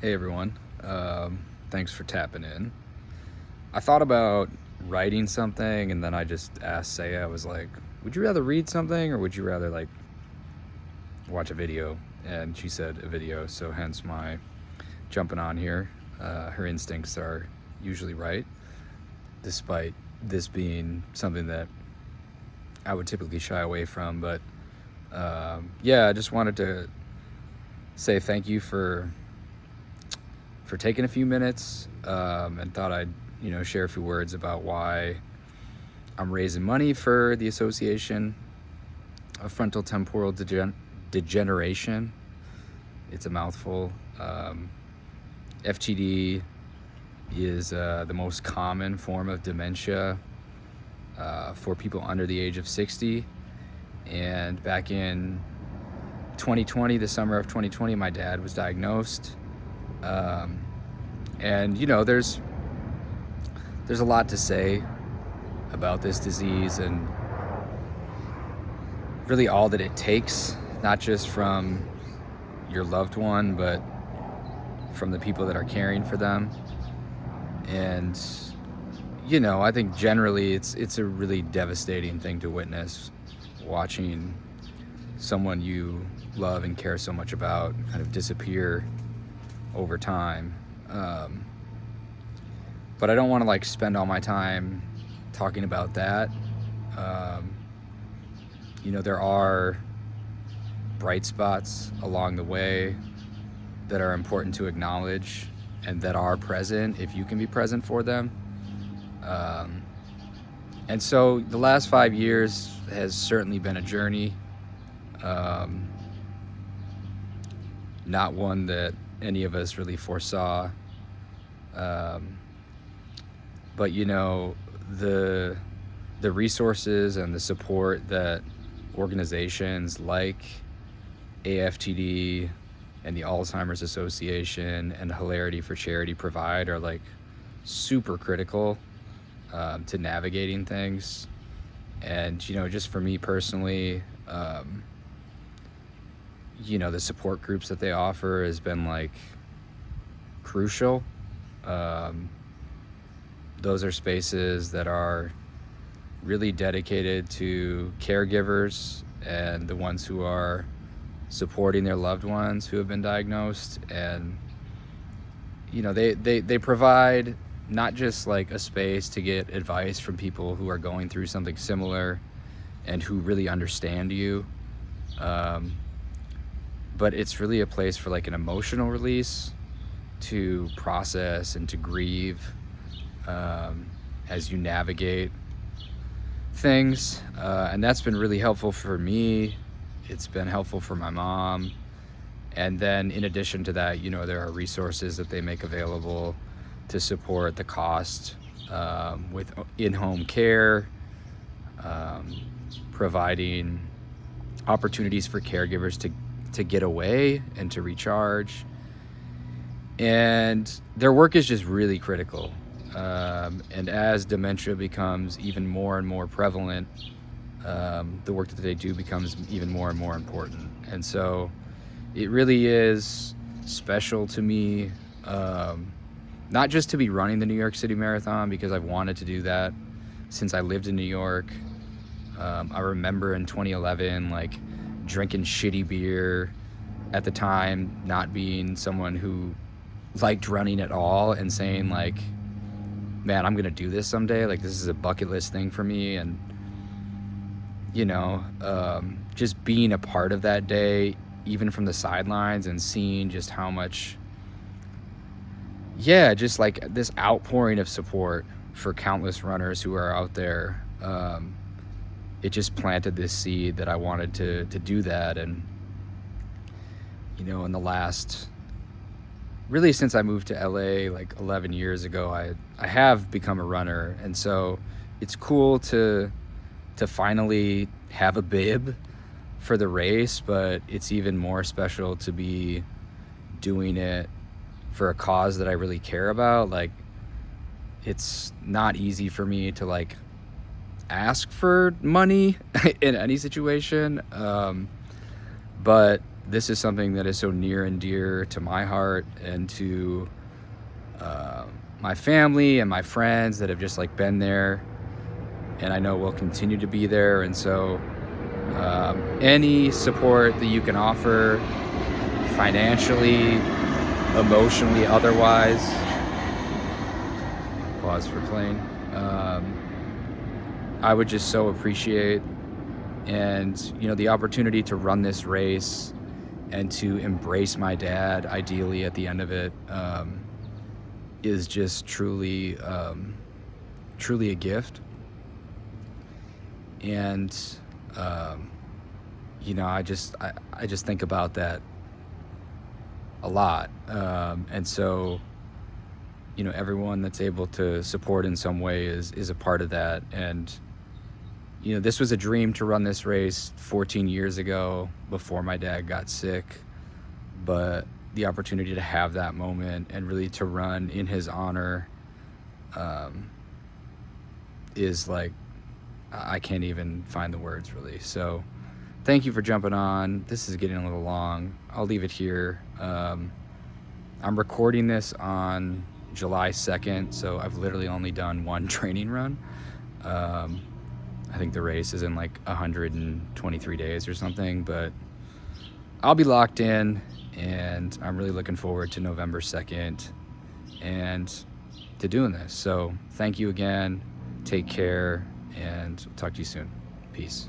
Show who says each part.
Speaker 1: Hey everyone, thanks for tapping in. I thought about writing something and then I just asked Saya, I was like, would you rather read something or would you rather like watch a video? And she said a video, so hence my jumping on here. Her instincts are usually right, despite this being something that I would typically shy away from. But I just wanted to say thank you for taking a few minutes, and thought I'd share a few words about why I'm raising money for the Association of Frontal Temporal Degeneration. It's a mouthful. FTD is the most common form of dementia for people under the age of 60. And back in 2020, the summer of 2020, my dad was diagnosed. And there's a lot to say about this disease and really all that it takes, not just from your loved one, but from the people that are caring for them. And I think generally it's a really devastating thing to witness, watching someone you love and care so much about kind of disappear over time. But I don't want to spend all my time talking about that. There are bright spots along the way that are important to acknowledge and that are present if you can be present for them. And so the last 5 years has certainly been a journey, not one that any of us really foresaw. But the resources and the support that organizations like AFTD and the Alzheimer's Association and Hilarity for Charity provide are super critical to navigating things. And just for me personally, the support groups that they offer has been crucial. Those are spaces that are really dedicated to caregivers and the ones who are supporting their loved ones who have been diagnosed. And they provide not just a space to get advice from people who are going through something similar and who really understand you, but it's really a place for an emotional release, to process and to grieve as you navigate things. And that's been really helpful for me. It's been helpful for my mom. And then in addition to that, there are resources that they make available to support the cost with in-home care, providing opportunities for caregivers to get away and to recharge. And their work is just really critical. And as dementia becomes even more and more prevalent, the work that they do becomes even more and more important. And so it really is special to me, not just to be running the New York City Marathon, because I've wanted to do that since I lived in New York. I remember in 2011, drinking shitty beer at the time, not being someone who liked running at all, and saying man, I'm gonna do this someday. This is a bucket list thing for me. And just being a part of that day, even from the sidelines, and seeing just how much, just this outpouring of support for countless runners who are out there. It just planted this seed that I wanted to do that. And in the last, really since I moved to LA 11 years ago, I have become a runner. And so it's cool to finally have a bib for the race, but it's even more special to be doing it for a cause that I really care about. It's not easy for me to ask for money in any situation, but this is something that is so near and dear to my heart and to my family and my friends that have just like been there, and I know will continue to be there. And so any support that you can offer, financially, emotionally, otherwise, pause for plane, I would just so appreciate. And the opportunity to run this race and to embrace my dad ideally at the end of it is just truly a gift. And I just think about that a lot. And so everyone that's able to support in some way is a part of that. And this was a dream to run this race 14 years ago before my dad got sick, but the opportunity to have that moment and really to run in his honor is like, I can't even find the words really. So thank you for jumping on. This is getting a little long. I'll leave it here. I'm recording this on July 2nd, so I've literally only done one training run. I think the race is in like 123 days or something, but I'll be locked in, and I'm really looking forward to November 2nd and to doing this. So thank you again. Take care, and talk to you soon. Peace.